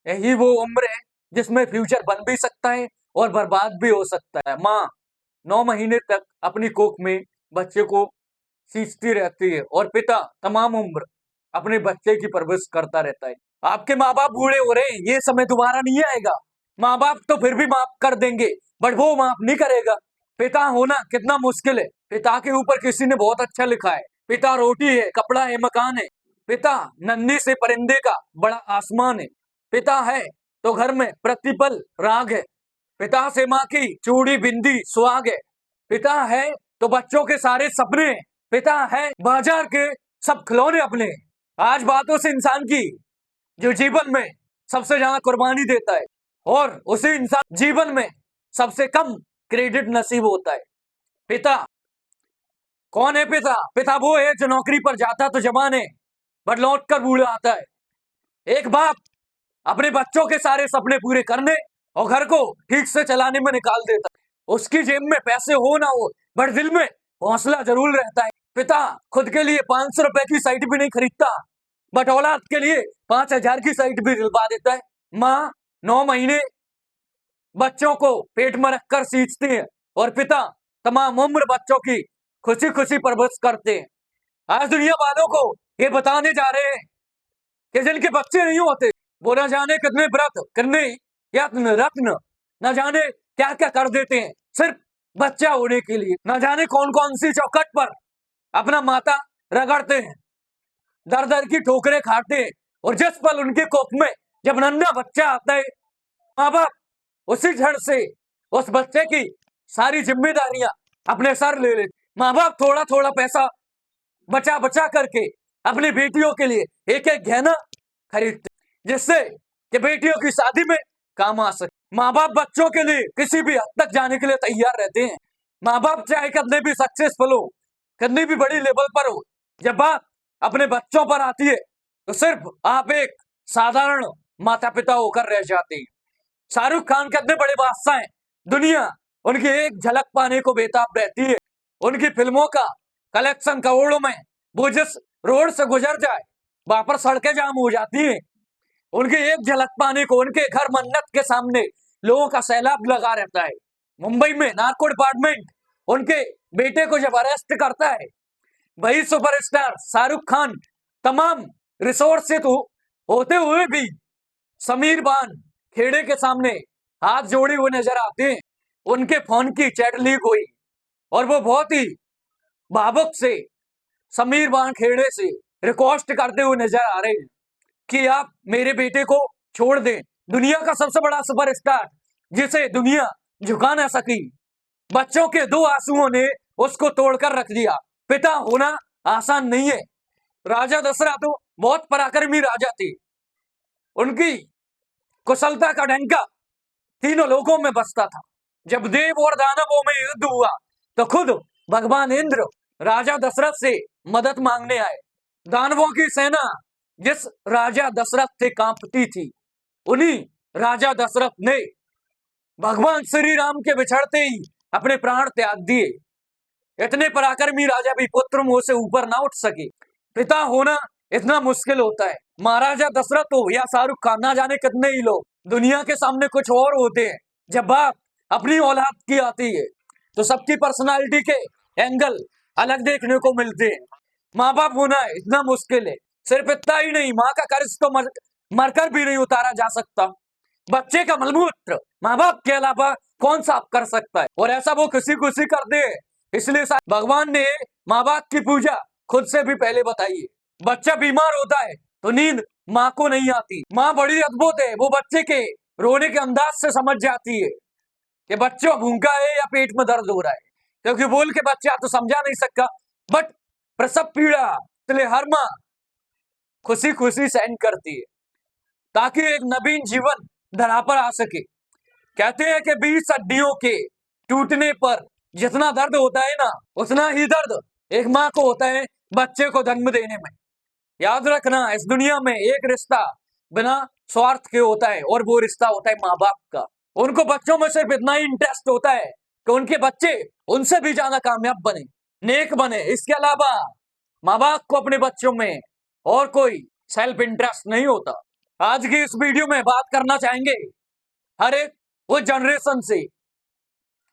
यही वो उम्र है जिसमें फ्यूचर बन भी सकता है और बर्बाद भी हो सकता है। माँ 9 महीने तक अपनी कोख में बच्चे को सींचती रहती है और पिता तमाम उम्र अपने बच्चे की परवरिश करता रहता है। आपके माँ बाप बूढ़े हो रहे हैं, ये समय दोबारा नहीं आएगा। माँ बाप तो फिर भी माफ कर देंगे, बट वो माफ नहीं करेगा। पिता होना कितना मुश्किल है। पिता के ऊपर किसी ने बहुत अच्छा लिखा है, पिता रोटी है, कपड़ा है, मकान है। पिता नन्हे से परिंदे का बड़ा आसमान है। पिता है तो घर में प्रतिपल राग है। पिता से माँ की चूड़ी बिंदी सुहाग है। पिता है तो बच्चों के सारे सपने हैं। पिता है बाजार के सब खिलौने अपने। आज बातों से इंसान की जो जीवन में सबसे ज्यादा कुर्बानी देता है और उसी इंसान जीवन में सबसे कम क्रेडिट नसीब होता है। पिता कौन है? पिता पिता वो है जो नौकरी पर जाता तो जवान है बट लौट कर बूढ़ा आता है। एक बाप अपने बच्चों के सारे सपने पूरे करने और घर को ठीक से चलाने में निकाल देता है। उसकी जेब में पैसे हो ना हो बट दिल में हौसला जरूर रहता है। पिता खुद के लिए 500 रुपए की साइट भी नहीं खरीदता बट औलाद के लिए 5000 की साइट भी दिलवा देता है। माँ 9 महीने बच्चों को पेट में रखकर सींचती है और पिता तमाम उम्र बच्चों की खुशी खुशी परवरिश करते हैं। आज दुनिया वालों को ये बताने जा रहे हैं कि जिनके बच्चे नहीं होते वो न जाने कितने व्रत कितने यत्न रत्न न जाने क्या क्या कर देते हैं सिर्फ बच्चा होने के लिए। न जाने कौन कौन सी चौखट पर अपना माथा रगड़ते हैं, दर दर की ठोकरें खाते हैं और जिस पल उनके कोख में जब नन्हा बच्चा आता है माँ बाप उसी क्षण से उस बच्चे की सारी जिम्मेदारियां अपने सर ले लेते। माँ बाप थोड़ा थोड़ा पैसा बचा बचा करके अपनी बेटियों के लिए एक एक गहना खरीदते जिससे कि बेटियों की शादी में काम आ सके। माँ बाप बच्चों के लिए किसी भी हद तक जाने के लिए तैयार रहते हैं। माँ बाप चाहे कितने भी सक्सेसफुल हो, कितनी भी बड़ी लेवल पर हो, जब बात अपने बच्चों पर आती है तो सिर्फ आप एक साधारण माता पिता होकर रह जाते हैं। शाहरुख खान कितने बड़े बादशाह हैं, दुनिया उनकी एक झलक पाने को बेताब रहती है। उनकी फिल्मों का कलेक्शन करोड़ों में, वो जिस रोड से गुजर जाए वहां पर सड़कें जाम हो जाती हैं। उनकी एक झलक पाने को उनके घर मन्नत के सामने लोगों का सैलाब लगा रहता है। मुंबई में नार्को डिपार्टमेंट उनके बेटे को जब अरेस्ट करता है, वही सुपरस्टार शाहरुख खान तमाम रिसोर्स से तो होते हुए भी समीर बान खेड़े के सामने हाथ जोड़े हुए नजर आते हैं। उनके फोन की चैट लीक हुई और वो बहुत ही भावुक से समीर बान खेड़े से रिक्वेस्ट करते हुए नजर आ रहे हैं कि आप मेरे बेटे को छोड़ दें। दुनिया का सबसे बड़ा सुपरस्टार जिसे दुनिया झुका ना सकी, बच्चों के 2 आंसुओं ने उसको तोड़कर रख दिया। पिता होना आसान नहीं है। राजा दशरथ तो बहुत पराक्रमी राजा थे। उनकी कुशलता का डंका तीनों लोगों में बसता था। जब देव और दानवों में युद्ध हुआ तो खुद भगवान इंद्र राजा दशरथ से मदद मांगने आए। दानवों की सेना जिस राजा दशरथ से कांपती थी, उन्हीं राजा दशरथ ने भगवान श्री राम के बिछड़ते ही अपने प्राण त्याग दिए। इतने पराक्रमी राजा भी पुत्र मोह से ऊपर ना उठ सके। पिता होना इतना मुश्किल होता है। महाराजा दशरथ हो या शाहरुख खान, ना जाने कितने ही लोग दुनिया के सामने कुछ और होते हैं। जब बात अपनी औलाद की आती है तो सबकी पर्सनालिटी के एंगल अलग देखने को मिलते हैं। माँ बाप होना इतना मुश्किल है। सिर्फ इतना ही नहीं, माँ का कर्ज तो मरकर भी नहीं उतारा जा सकता। बच्चे का मलमूत्र माँ बाप के अलावा कौन साफ कर सकता है, और ऐसा वो खुशी खुशी करते हैं। इसलिए भगवान ने माँ बाप की पूजा खुद से भी पहले बताई है। बच्चा बीमार होता है तो नींद माँ को नहीं आती। माँ बड़ी अद्भुत है, वो बच्चे के रोने के अंदाज से समझ जाती है कि बच्चा भूखा है या पेट में दर्द हो रहा है, क्योंकि बोल के बच्चा तो समझा नहीं सकता, बट प्रसव पीड़ा इसलिए हर माँ खुशी खुशी सहन करती है ताकि एक नवीन जीवन धरा पर आ सके। कहते हैं कि 20 हड्डियों के टूटने पर जितना दर्द होता है ना, उतना ही दर्द एक माँ को होता है बच्चे को जन्म देने में। याद रखना, इस दुनिया में एक रिश्ता बिना स्वार्थ के होता है और वो रिश्ता होता है माँ बाप का। उनको बच्चों में सिर्फ इतना ही इंटरेस्ट होता है कि उनके बच्चे उनसे भी ज्यादा कामयाब बने, नेक बने। इसके अलावा माँ बाप को अपने बच्चों में और कोई सेल्फ इंटरेस्ट नहीं होता। आज की इस वीडियो में बात करना चाहेंगे हर एक वो जनरेशन से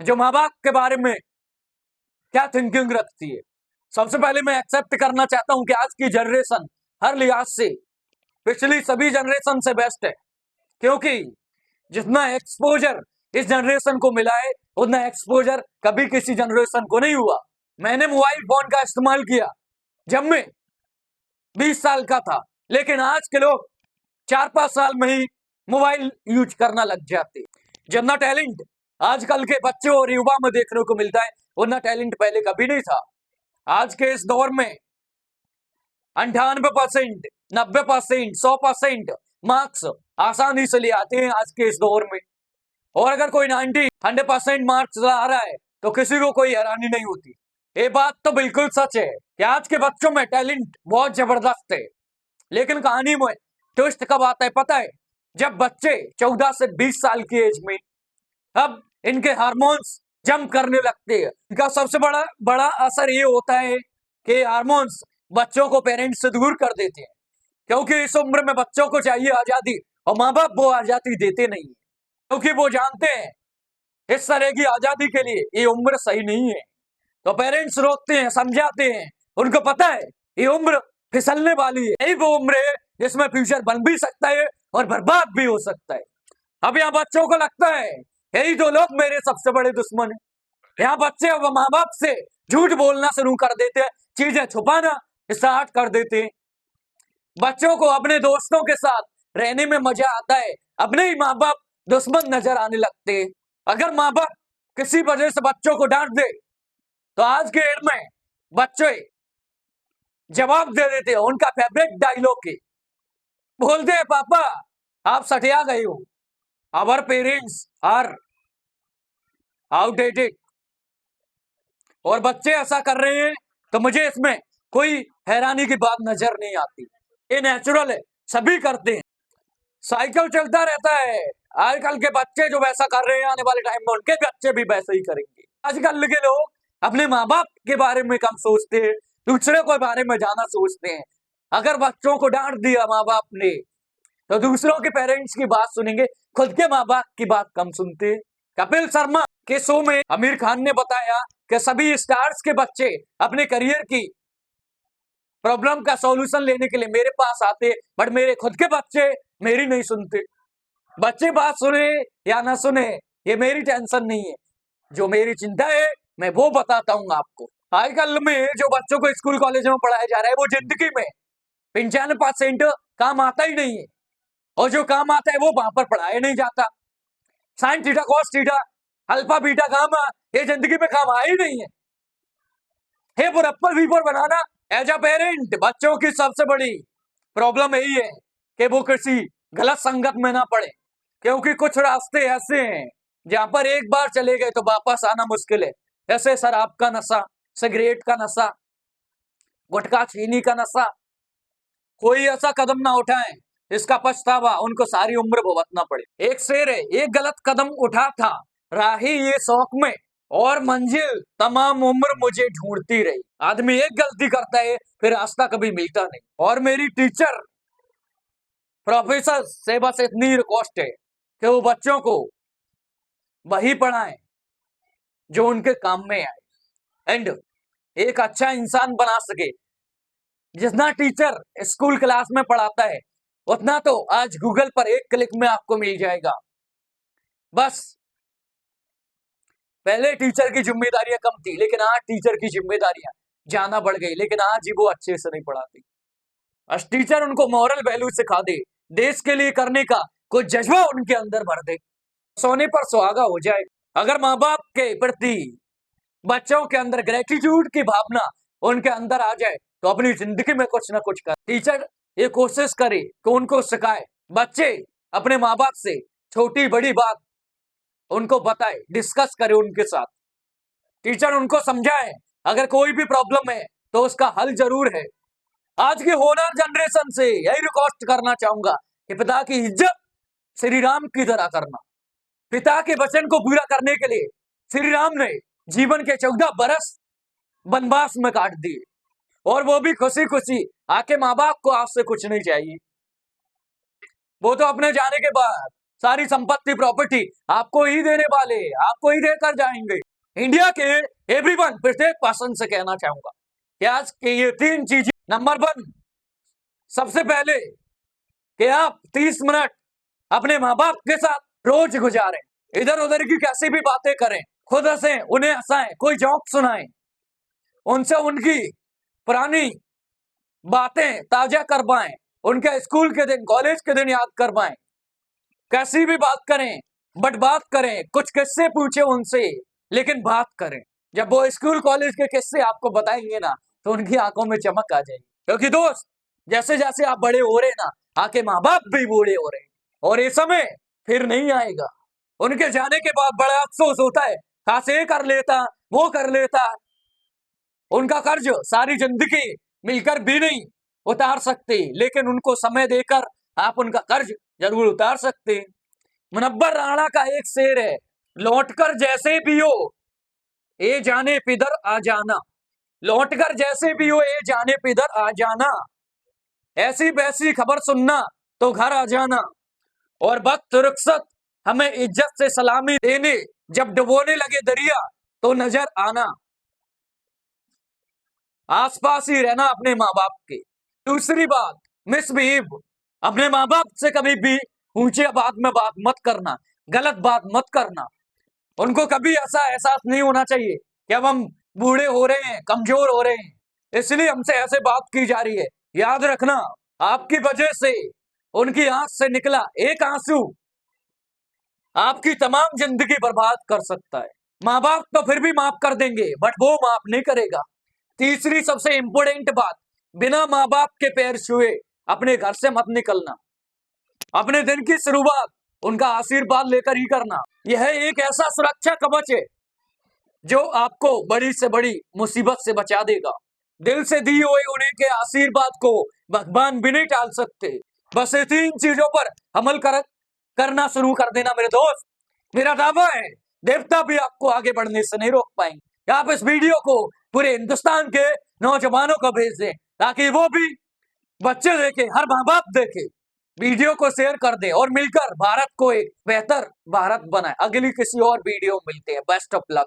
जो माँ बाप के बारे में क्या थिंकिंग रखती है। सबसे पहले मैं एक्सेप्ट करना चाहता हूं कि आज की जनरेशन हर लिहाज से पिछली सभी जनरेशन से बेस्ट है, क्योंकि जितना एक्सपोजर इस जनरेशन को मिला है उतना एक्सपोजर कभी किसी जनरेशन को नहीं हुआ। मैंने मोबाइल फोन का इस्तेमाल किया जब मैं 20 साल का था, लेकिन आज के लोग 4-5 साल में ही मोबाइल यूज करना लग जाते। जितना टैलेंट आजकल के बच्चे और युवा में देखने को मिलता है उतना टैलेंट पहले कभी नहीं था। आज के इस दौर में 98%, 90%, 100% मार्क्स आसानी से ले आते हैं आज के इस दौर में। और अगर कोई 100% मार्क्स ला रहा है तो किसी को कोई हैरानी नहीं होती। ये बात तो बिल्कुल सच है कि आज के बच्चों में टैलेंट बहुत जबरदस्त है, लेकिन कहानी में ट्विस्ट कब आता है पता है? जब बच्चे 14 से 20 साल की एज में अब इनके हार्मोन्स जंप करने लगते हैं। इनका सबसे बड़ा असर ये होता है कि हार्मोन्स बच्चों को पेरेंट्स से दूर कर देते हैं, क्योंकि इस उम्र में बच्चों को चाहिए आजादी और माँ बाप वो आजादी देते नहीं, क्योंकि वो जानते हैं इस तरह की आजादी के लिए ये उम्र सही नहीं है। तो पेरेंट्स रोकते हैं, समझाते हैं, उनको पता है ये उम्र फिसलने वाली है। यही वो उम्र है जिसमें फ्यूचर बन भी सकता है और बर्बाद भी हो सकता है। अब यहाँ बच्चों को लगता है यही तो लोग मेरे सबसे बड़े दुश्मन है। यहाँ बच्चे अब माँ बाप से झूठ बोलना शुरू कर देते हैं, चीजें छुपाना स्टार्ट कर देते हैं। बच्चों को अपने दोस्तों के साथ रहने में मजा आता है, अपने ही माँ बाप दुश्मन नजर आने लगते हैं। अगर माँ बाप किसी वजह से बच्चों को डांट दे तो आज के एज में बच्चे जवाब दे देते हैं उनका फेवरेट डायलॉग के, बोलते हैं पापा आप सटिया गए हो, आवर पेरेंट्स आर आउटडेटेड। और बच्चे ऐसा कर रहे हैं तो मुझे इसमें कोई हैरानी की बात नजर नहीं आती, ये नेचुरल है, सभी करते हैं, साइकिल चलता रहता है। आजकल के बच्चे जो वैसा कर रहे हैं आने वाले टाइम में उनके बच्चे भी वैसे ही करेंगे। आजकल के लोग अपने माँ बाप के बारे में कम सोचते हैं, दूसरे के बारे में ज्यादा सोचते हैं। अगर बच्चों को डांट दिया माँ बाप ने तो दूसरों के पेरेंट्स की बात सुनेंगे, खुद के माँ बाप की बात कम सुनते हैं। कपिल शर्मा के शो में आमिर खान ने बताया कि सभी स्टार्स के बच्चे अपने करियर की प्रॉब्लम का सॉल्यूशन लेने के लिए मेरे पास आते, बट मेरे खुद के बच्चे मेरी नहीं सुनते। बच्चे बात सुने या ना सुने ये मेरी टेंशन नहीं है, जो मेरी चिंता है मैं वो बताता हूँ आपको। आजकल में जो बच्चों को स्कूल कॉलेज में पढ़ाया जा रहा है वो जिंदगी में 95% काम आता ही नहीं है, और जो काम आता है वो वहां पर पढ़ाया नहीं जाता। Sine theta cos theta alpha beta gamma ये जिंदगी में काम आया ही नहीं है। A for apple B for banana. As a parent बच्चों की सबसे बड़ी प्रॉब्लम यही है कि वो किसी गलत संगत में ना पड़े, क्योंकि कुछ रास्ते ऐसे हैं जहां पर एक बार चले गए तो वापस आना मुश्किल है। जैसे शराब का नशा, सिगरेट का नशा, गुटखा चीनी का नशा। कोई ऐसा कदम ना उठाएं इसका पछतावा उनको सारी उम्र भुगतना पड़े। एक शेर है, एक गलत कदम उठा था राही ये शौक में, और मंजिल तमाम उम्र मुझे ढूंढती रही। आदमी एक गलती करता है फिर रास्ता कभी मिलता नहीं। और मेरी टीचर प्रोफेसर से बस इतनी रिक्वेस्ट है कि वो बच्चों को वही पढ़ाएं जो उनके काम में आए एंड एक अच्छा इंसान बना सके। जितना टीचर स्कूल क्लास में पढ़ाता है उतना तो आज गूगल पर एक क्लिक में आपको मिल जाएगा। बस पहले टीचर की जिम्मेदारियां कम थी, लेकिन आज टीचर की जिम्मेदारियां ज्यादा बढ़ गई, लेकिन आज ही वो अच्छे से नहीं पढ़ाती। आज टीचर उनको मॉरल वैल्यू सिखा दे, देश के लिए करने का कोई जज्बा उनके अंदर भर दे, सोने पर सुहागा हो जाए। अगर माँ बाप के प्रति बच्चों के अंदर ग्रेटिट्यूड की भावना उनके अंदर आ जाए तो अपनी जिंदगी में कुछ ना कुछ कर। टीचर ये कोशिश करे कि उनको सिखाए, बच्चे अपने माँ बाप से छोटी बड़ी बात उनको बताए, डिस्कस करे उनके साथ। टीचर उनको समझाए अगर कोई भी प्रॉब्लम है तो उसका हल जरूर है। आज की होनर जनरेशन से यही रिक्वेस्ट करना चाहूंगा कि पिता की इज्जत श्री राम की तरह करना। पिता के वचन को पूरा करने के लिए श्री राम ने जीवन के 14 बरस वनवास में काट दिए, और वो भी खुशी खुशी आके माँ बाप को आपसे कुछ नहीं चाहिए। वो तो अपने जाने के बाद सारी संपत्ति प्रॉपर्टी आपको ही देने वाले, आपको ही देकर जाएंगे। इंडिया के एवरीवन, प्रत्येक पर्सन से कहना चाहूंगा कि आज के ये 3 चीजें। नंबर 1, सबसे पहले कि आप 30 मिनट अपने माँ बाप के साथ रोज गुजारें। इधर उधर की कैसी भी बातें करें, खुद हंसें, उन्हें हंसाएं, कोई जोक सुनाएं, उनसे उनकी पुरानी बातें ताजा करवाएं, उनके स्कूल के दिन, कॉलेज के दिन याद करवाएं। कैसी भी बात करें, बट बात करें, कुछ किस्से पूछे उनसे, लेकिन बात करें। जब वो स्कूल कॉलेज के किस्से आपको बताएंगे ना, तो उनकी आंखों में चमक आ जाएगी। क्योंकि दोस्त, जैसे जैसे आप बड़े हो रहे ना, आके माँ बाप भी बूढ़े हो रहे, और ये समय फिर नहीं आएगा। उनके जाने के बाद बड़ा अफसोस होता है, काश ये कर लेता, वो कर लेता। उनका कर्ज सारी जिंदगी मिलकर भी नहीं उतार सकते, लेकिन उनको समय देकर आप उनका कर्ज जरूर उतार सकते। मुनव्वर राणा का एक शेर है, लौटकर जैसे भी हो ए जाने पिदर आ जाना, लौटकर जैसे भी हो ए जाने पिदर आ जाना, ऐसी वैसी खबर सुनना तो घर आ जाना, और वक्त रुखसत हमें इज्जत से सलामी देने, जब डुबोने लगे दरिया तो नजर आना। आसपास ही रहना अपने माँ बाप के। दूसरी बात, मिसबिहेव, अपने माँ बाप से कभी भी ऊंचे आवाज में बात मत करना, गलत बात मत करना। उनको कभी ऐसा एहसास नहीं होना चाहिए कि अब हम बूढ़े हो रहे हैं, कमजोर हो रहे हैं, इसलिए हमसे ऐसे बात की जा रही है। याद रखना, आपकी वजह से उनकी आंख से निकला एक आंसू आपकी तमाम जिंदगी बर्बाद कर सकता है। माँ बाप तो फिर भी माफ कर देंगे, बट वो माफ नहीं करेगा। तीसरी सबसे इंपोर्टेंट बात, बिना माँ बाप के पैर छुए अपने घर से मत निकलना। अपने दिन की शुरुआत उनका आशीर्वाद लेकर ही करना। यह एक ऐसा सुरक्षा कवच है जो आपको बड़ी से बड़ी मुसीबत से बचा देगा। दिल से दी हुई उन्हीं के आशीर्वाद को भगवान भी नहीं टाल सकते। बस ये 3 चीजों पर अमल करना शुरू कर देना मेरे दोस्त। मेरा दावा है, देवता भी आपको आगे बढ़ने से नहीं रोक पाएंगे। आप इस वीडियो को पूरे हिंदुस्तान के नौजवानों को भेज दें, ताकि वो भी बच्चे देखें, हर माँ बाप देखे। वीडियो को शेयर कर दें और मिलकर भारत को एक बेहतर भारत बनाए। अगली किसी और वीडियो में मिलते हैं। Best of luck.